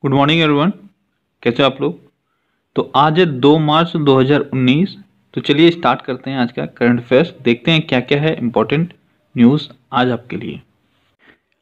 Good morning everyone. कैसे हो आप लोग। तो आज है 2 मार्च 2019। तो चलिए स्टार्ट करते हैं आज का करंट अफेयर्स। देखते हैं क्या क्या है इंपॉर्टेंट न्यूज़ आज आपके लिए।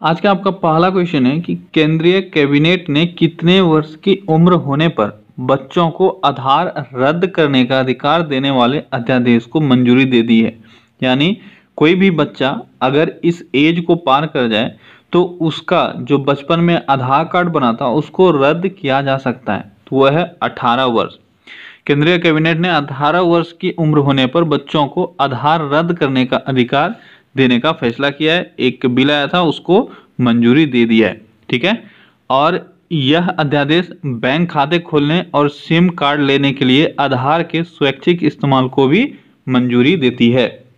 आज का आपका पहला क्वेश्चन है कि केंद्रीय कैबिनेट ने कितने वर्ष की उम्र होने पर बच्चों को आधार रद्द करने का अधिकार देने वाले अध्यादेश को मंजूरी दे दी है। यानी कोई भी बच्चा अगर इस एज को पार कर जाए तो उसका जो बचपन में आधार कार्ड बना था उसको रद्द किया जा सकता है। तो वह है 18 वर्ष। केंद्रीय कैबिनेट ने 18 वर्ष की उम्र होने पर बच्चों को आधार रद्द करने का अधिकार देने का फैसला किया है। एक बिल आया था उसको मंजूरी दे दिया है। ठीक है। और यह अध्यादेश बैंक खाते खोलने और सिम कार्ड लेने के लिए आधार के स्वैच्छिक इस्तेमाल को भी मंजूरी देती है।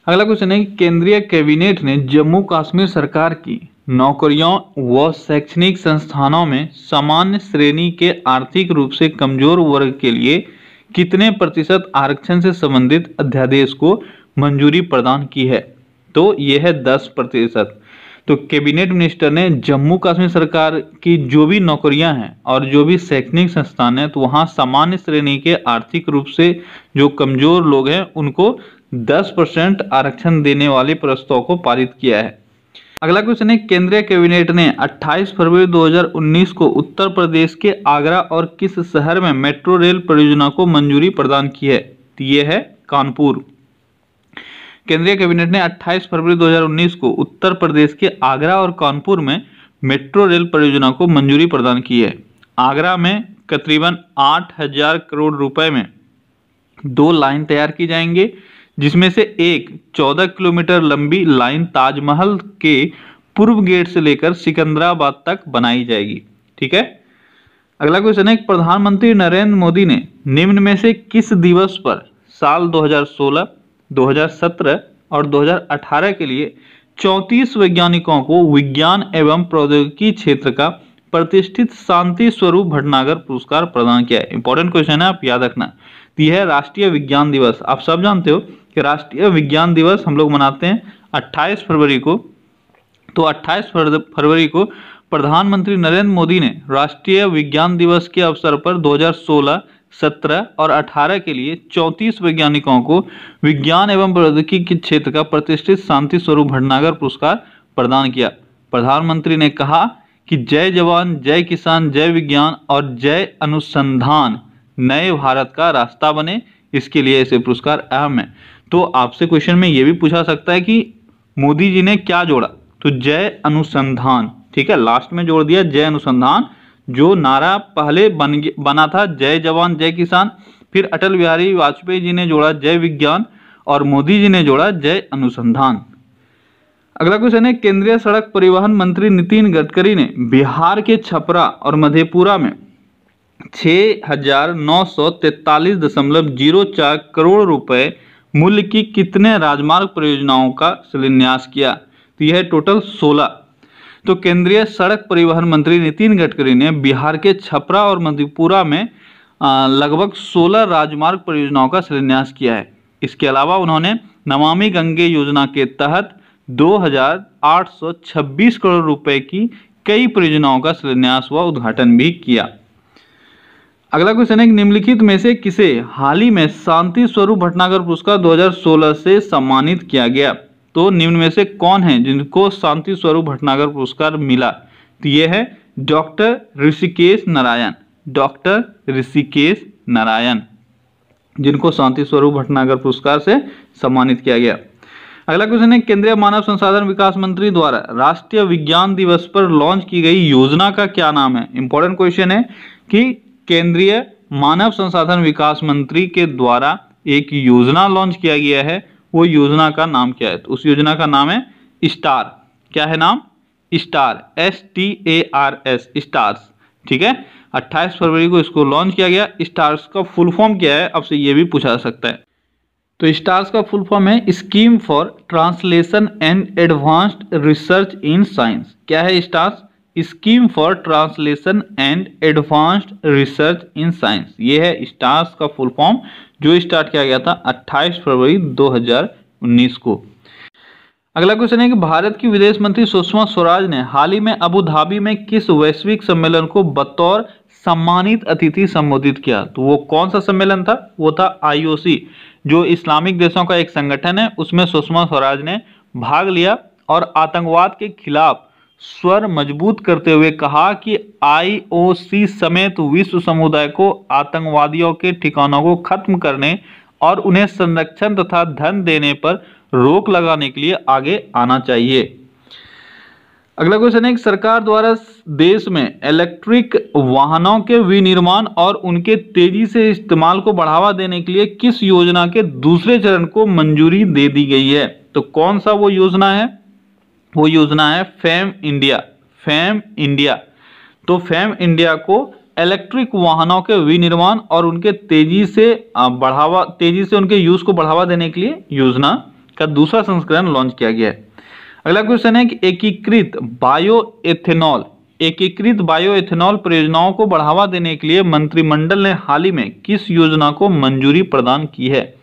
अगला क्वेश्चन है कि केंद्रीय कैबिनेट ने जम्मू कश्मीर सरकार की नौकरियों व शैक्षणिक संस्थानों में सामान्य श्रेणी के आर्थिक रूप से कमजोर वर्ग के लिए कितने प्रतिशत आरक्षण से संबंधित अध्यादेश को मंजूरी प्रदान की है। तो यह है 10%। तो कैबिनेट मिनिस्टर ने जम्मू कश्मीर सरकार की जो भी नौकरियां हैं और जो भी शैक्षणिक संस्थान हैं तो वहां सामान्य श्रेणी के आर्थिक रूप से जो कमजोर लोग हैं उनको 10% आरक्षण देने वाले प्रस्ताव को पारित किया है। अगला क्वेश्चन है केंद्रीय कैबिनेट ने 28 फरवरी 2019 को उत्तर प्रदेश के आगरा और किस शहर में मेट्रो रेल परियोजना को मंजूरी प्रदान की है। तो ये है कानपुर। केंद्रीय कैबिनेट ने 28 फरवरी 2019 को उत्तर प्रदेश के आगरा और कानपुर में मेट्रो रेल परियोजना को मंजूरी प्रदान की है। आगरा में करीबन 8,000 करोड़ रुपए में 2 लाइन तैयार की जाएंगे, जिसमें से एक 14 किलोमीटर लंबी लाइन ताजमहल के पूर्व गेट से लेकर सिकंदराबाद तक बनाई जाएगी। ठीक है। अगला क्वेश्चन है प्रधानमंत्री नरेंद्र मोदी ने निम्न में से किस दिवस पर साल 2016, 2017 और 2018 के लिए 34 वैज्ञानिकों को विज्ञान एवं प्रौद्योगिकी क्षेत्र का प्रतिष्ठित शांति स्वरूप भटनागर पुरस्कार प्रदान किया है। इंपॉर्टेंट क्वेश्चन है, आप याद रखना। यह है राष्ट्रीय विज्ञान दिवस। आप सब जानते हो कि राष्ट्रीय विज्ञान दिवस हम लोग मनाते हैं 28 फरवरी को। तो 28 फरवरी को प्रधानमंत्री नरेंद्र मोदी ने राष्ट्रीय विज्ञान दिवस के अवसर पर 2016, 17 और 18 के लिए 34 वैज्ञानिकों को विज्ञान एवं प्रौद्योगिकी के क्षेत्र का प्रतिष्ठित शांति स्वरूप भटनागर पुरस्कार प्रदान किया। प्रधानमंत्री ने कहा कि जय जवान, जय किसान, जय विज्ञान और जय अनुसंधान नए भारत का रास्ता बने, इसके लिए ऐसे पुरस्कार अहम है। तो आपसे क्वेश्चन में यह भी पूछा सकता है कि मोदी जी ने क्या जोड़ा। तो जय अनुसंधान। ठीक है, लास्ट में जोड़ दिया जय अनुसंधान। जो नारा पहले बना था जय जवान जय किसान, फिर अटल बिहारी वाजपेयी जी ने जोड़ा जय विज्ञान और मोदी जी ने जोड़ा जय अनुसंधान। अगला क्वेश्चन है केंद्रीय सड़क परिवहन मंत्री नितिन गडकरी ने बिहार के छपरा और मधेपुरा में 6,943.04 करोड़ रुपए मूल्य की कितने राजमार्ग परियोजनाओं का शिलान्यास किया। तो यह है टोटल 16। तो केंद्रीय सड़क परिवहन मंत्री नितिन गडकरी ने बिहार के छपरा और मधेपुरा में लगभग 16 राजमार्ग परियोजनाओं का शिलान्यास किया है। इसके अलावा उन्होंने नमामि गंगे योजना के तहत 2,826 करोड़ रुपए की कई परियोजनाओं का शिलान्यास व उद्घाटन भी किया। अगला क्वेश्चन है निम्नलिखित में से किसे हाल ही में शांति स्वरूप भटनागर पुरस्कार 2016 से सम्मानित किया गया। तो निम्न में से कौन है जिनको शांति स्वरूप भटनागर पुरस्कार मिला। तो यह है डॉक्टर ऋषिकेश नारायण। डॉक्टर ऋषिकेश नारायण जिनको शांति स्वरूप भटनागर पुरस्कार से सम्मानित किया गया। अगला क्वेश्चन है केंद्रीय मानव संसाधन विकास मंत्री द्वारा राष्ट्रीय विज्ञान दिवस पर लॉन्च की गई योजना का क्या नाम है। इंपॉर्टेंट क्वेश्चन है कि केंद्रीय मानव संसाधन विकास मंत्री के द्वारा एक योजना लॉन्च किया गया है, वो योजना का नाम क्या है। तो उस योजना का नाम है स्टार। क्या है नाम। Star, STARS, stars. ठीक है, 28 फरवरी को इसको लॉन्च किया गया। स्टार्स का फुल फॉर्म क्या है, आपसे ये भी पूछा सकता है। तो स्टार्स का फुल फॉर्म है scheme for translation and advanced research in science. क्या है stars. Scheme for translation and advanced research in science. ये है स्टार्स का फुल फॉर्म जो स्टार्ट किया गया था 28 फरवरी 2019 को। अगला क्वेश्चन है कि भारत की विदेश मंत्री सुषमा स्वराज ने हाल ही में अबू धाबी में किस वैश्विक सम्मेलन को बतौर सम्मानित अतिथि संबोधित किया? तो वो कौन सा सम्मेलन था? वो था IOC, जो इस्लामिक देशों का एक संगठन है, उसमें सुषमा स्वराज ने भाग लिया और आतंकवाद के खिलाफ स्वर मजबूत करते हुए कहा कि IOC समेत विश्व समुदाय को आतंकवादियों के ठिकानों को खत्म करने और उन्हें संरक्षण तथा धन देने पर रोक लगाने के लिए आगे आना चाहिए। अगला क्वेश्चन है कि सरकार द्वारा देश में इलेक्ट्रिक वाहनों के विनिर्माण और उनके तेजी से इस्तेमाल को बढ़ावा देने के लिए किस योजना के दूसरे चरण को मंजूरी दे दी गई है? तो कौन सा वो योजना है? वो योजना है फेम इंडिया। Fame India. तो फेम इंडिया को इलेक्ट्रिक वाहनों के विनिर्माण और उनके तेजी से उनके यूज को बढ़ावा देने के लिए योजना का दूसरा संस्करण लॉन्च किया गया है। अगला क्वेश्चन है कि एकीकृत बायो एथेनॉल परियोजनाओं को बढ़ावा देने के लिए मंत्रिमंडल ने हाल ही में किस योजना को मंजूरी प्रदान की है?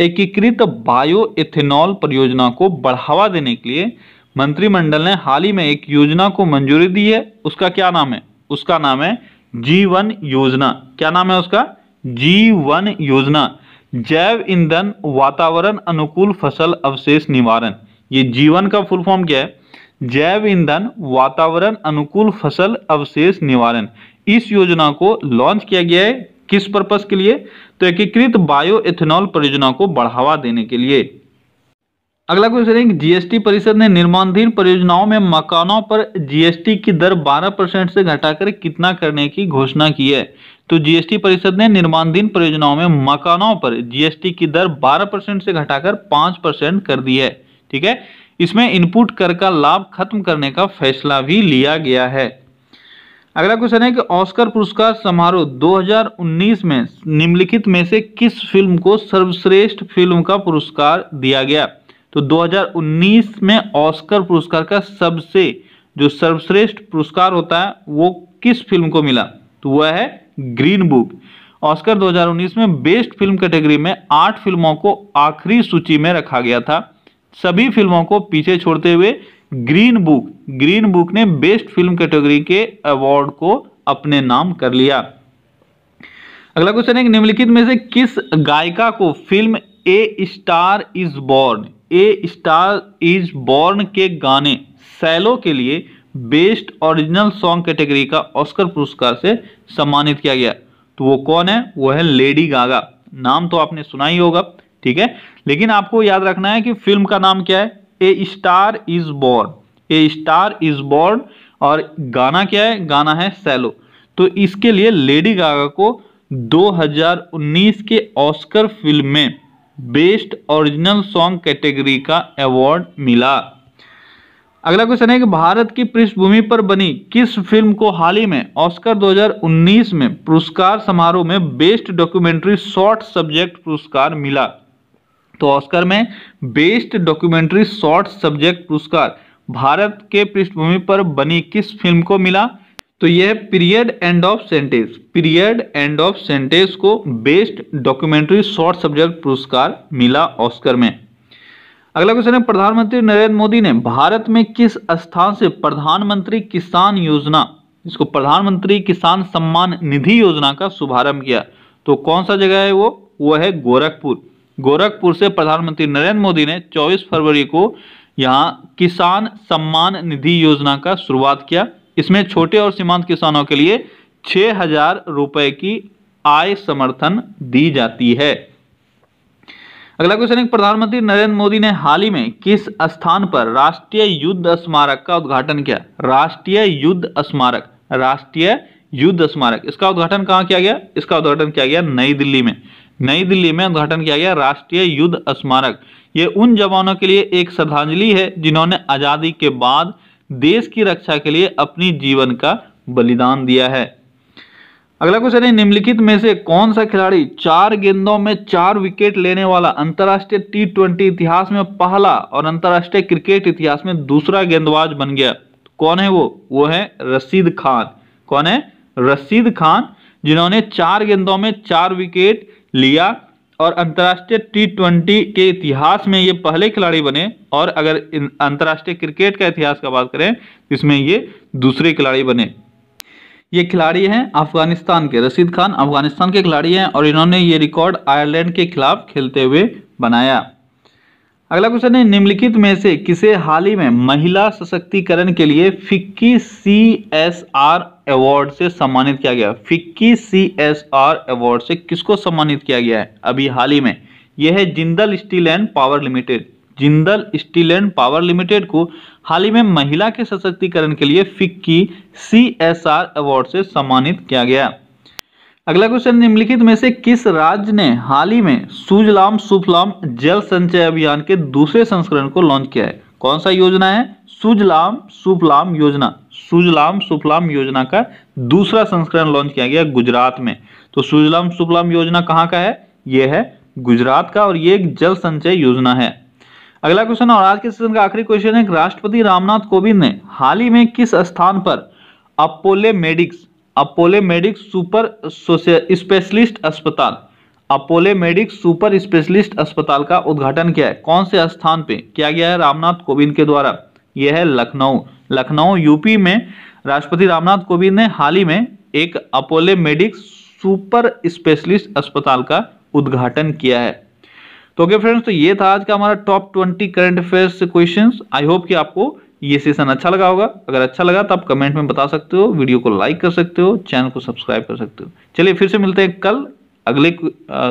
एकीकृत बायो एथेनॉल परियोजना को बढ़ावा देने के लिए मंत्रिमंडल ने हाल ही में एक योजना को मंजूरी दी है। उसका क्या नाम है? उसका नाम है G1 योजना। क्या नाम है उसका? G1 योजना। जैव ईंधन वातावरण अनुकूल फसल अवशेष निवारण। ये G1 का फुल फॉर्म क्या है? जैव ईंधन वातावरण अनुकूल फसल अवशेष निवारण। इस योजना को लॉन्च किया गया है किस पर्पस के लिए? तो एकीकृत बायो एथेनॉल परियोजना को बढ़ावा देने के लिए। अगला क्वेश्चन है कि जीएसटी परिषद ने निर्माणाधीन परियोजनाओं में मकानों पर जीएसटी की दर 12% से घटाकर कितना करने की घोषणा की है? तो जीएसटी परिषद ने निर्माणाधीन परियोजनाओं में मकानों पर जीएसटी की दर 12% से घटाकर 5% कर दी है। ठीक है, इसमें इनपुट कर का लाभ खत्म करने का फैसला भी लिया गया है। अगला क्वेश्चन है कि ऑस्कर पुरस्कार समारोह 2019 में निम्नलिखित में से किस फिल्म को सर्वश्रेष्ठ फिल्म का पुरस्कार दिया गया? तो 2019 में ऑस्कर पुरस्कार का जो सर्वश्रेष्ठ पुरस्कार होता है वो किस फिल्म को मिला? तो वह है ग्रीन बुक। ऑस्कर 2019 में बेस्ट फिल्म कैटेगरी में 8 फिल्मों को आखिरी सूची में रखा गया था। सभी फिल्मों को पीछे छोड़ते हुए ग्रीन बुक ने बेस्ट फिल्म कैटेगरी के अवार्ड को अपने नाम कर लिया। अगला क्वेश्चन है कि निम्नलिखित में से किस गायिका को film A star is born के गाने सैलो के लिए बेस्ट ओरिजिनल सॉन्ग कैटेगरी का ऑस्कर पुरस्कार से सम्मानित किया गया? तो वो कौन है? वो है लेडी गागा। नाम तो आपने सुना ही होगा, ठीक है, लेकिन आपको याद रखना है कि फिल्म का नाम क्या है? ए स्टार इज बॉर्न और गाना क्या है? गाना है सैलो। तो इसके लिए लेडी गागा को 2019 के ऑस्कर फिल्म में बेस्ट ओरिजिनल सॉन्ग कैटेगरी का अवार्ड मिला। अगला क्वेश्चन है कि भारत की पृष्ठभूमि पर बनी किस फिल्म को हाल ही में ऑस्कर 2019 में पुरस्कार समारोह में बेस्ट डॉक्यूमेंट्री शॉर्ट सब्जेक्ट पुरस्कार मिला? तो ऑस्कर में बेस्ट डॉक्यूमेंट्री शॉर्ट सब्जेक्ट पुरस्कार भारत के पृष्ठभूमि पर बनी किस फिल्म को मिला? तो यह पीरियड एंड ऑफ सेंटेंस को बेस्ट डॉक्यूमेंट्री शॉर्ट सब्जेक्ट पुरस्कार मिला ऑस्कर में। अगला क्वेश्चन है प्रधानमंत्री नरेंद्र मोदी ने भारत में किस स्थान से प्रधानमंत्री किसान योजना, इसको प्रधानमंत्री किसान सम्मान निधि योजना का शुभारंभ किया? तो कौन सा जगह है वो है गोरखपुर से प्रधानमंत्री नरेंद्र मोदी ने 24 फरवरी को यहां किसान सम्मान निधि योजना का शुरुआत किया। इसमें छोटे और सीमांत किसानों के लिए 6,000 रुपए की आय समर्थन दी जाती है। अगला क्वेश्चन है प्रधानमंत्री नरेंद्र मोदी ने हाल ही में किस स्थान पर राष्ट्रीय युद्ध स्मारक का उद्घाटन किया? राष्ट्रीय युद्ध स्मारक इसका उद्घाटन कहां किया गया? इसका उद्घाटन किया गया नई दिल्ली में उद्घाटन किया गया राष्ट्रीय युद्ध स्मारक। ये उन जवानों के लिए एक श्रद्धांजलि है जिन्होंने आजादी के बाद देश की रक्षा के लिए अपनी जीवन का बलिदान दिया है। अगला क्वेश्चन है निम्नलिखित में से कौन सा खिलाड़ी 4 गेंदों में 4 विकेट लेने वाला अंतरराष्ट्रीय T20 इतिहास में पहला और अंतरराष्ट्रीय क्रिकेट इतिहास में दूसरा गेंदबाज बन गया? कौन है वो है रशीद खान। कौन है? रशीद खान, जिन्होंने 4 गेंदों में 4 विकेट लिया और अंतर्राष्ट्रीय T20 के इतिहास में ये पहले खिलाड़ी बने, और अगर अंतर्राष्ट्रीय क्रिकेट का इतिहास का बात करें तो इसमें ये दूसरे खिलाड़ी बने। ये खिलाड़ी हैं अफगानिस्तान के, रशीद खान अफगानिस्तान के खिलाड़ी हैं और इन्होंने ये रिकॉर्ड आयरलैंड के खिलाफ खेलते हुए बनाया। अगला क्वेश्चन है, निम्नलिखित में से किसे हाल ही में महिला सशक्तिकरण के लिए फिक्की CSR अवार्ड से सम्मानित किया गया? फिक्की CSR अवार्ड से किसको सम्मानित किया गया है अभी हाल ही में? यह है Jindal steel and power limited. Jindal steel and power limited को हाल ही में महिला के सशक्तिकरण के लिए फिक्की CSR अवार्ड से सम्मानित किया गया। अगला क्वेश्चन, निम्नलिखित में से किस राज्य ने हाल ही में सुजलाम सुफलाम जल संचय अभियान के दूसरे संस्करण को लॉन्च किया है? कौन सा योजना है? सुजलाम सुफलाम योजना। सुजलाम सुफलाम योजना का दूसरा संस्करण लॉन्च किया गया गुजरात में। तो सुजलाम सुफलाम योजना कहाँ का है? यह है गुजरात का, और ये एक जल संचय योजना है। अगला क्वेश्चन और आज के सेशन का आखिरी क्वेश्चन है, राष्ट्रपति रामनाथ कोविंद ने हाल ही में किस स्थान पर अपोलो मेडिक्स सुपर स्पेशलिस्ट अस्पताल सुपर स्पेशलिस्ट अस्पताल का उद्घाटन किया है? कौन से स्थान पे किया गया है रामनाथ कोविंद के द्वारा? यह है लखनऊ यूपी में राष्ट्रपति रामनाथ कोविंद ने हाल ही में एक अपोलो मेडिक्स सुपर स्पेशलिस्ट अस्पताल का उद्घाटन किया है। तो ओके फ्रेंड्स, तो ये था आज का हमारा top 20 current affairs questions. I hope कि आपको ये सेशन अच्छा लगा होगा। अगर अच्छा लगा तो आप कमेंट में बता सकते हो, वीडियो को लाइक कर सकते हो, चैनल को सब्सक्राइब कर सकते हो। चलिए फिर से मिलते हैं कल अगले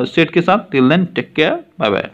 सेट के साथ। Till then take care, bye bye.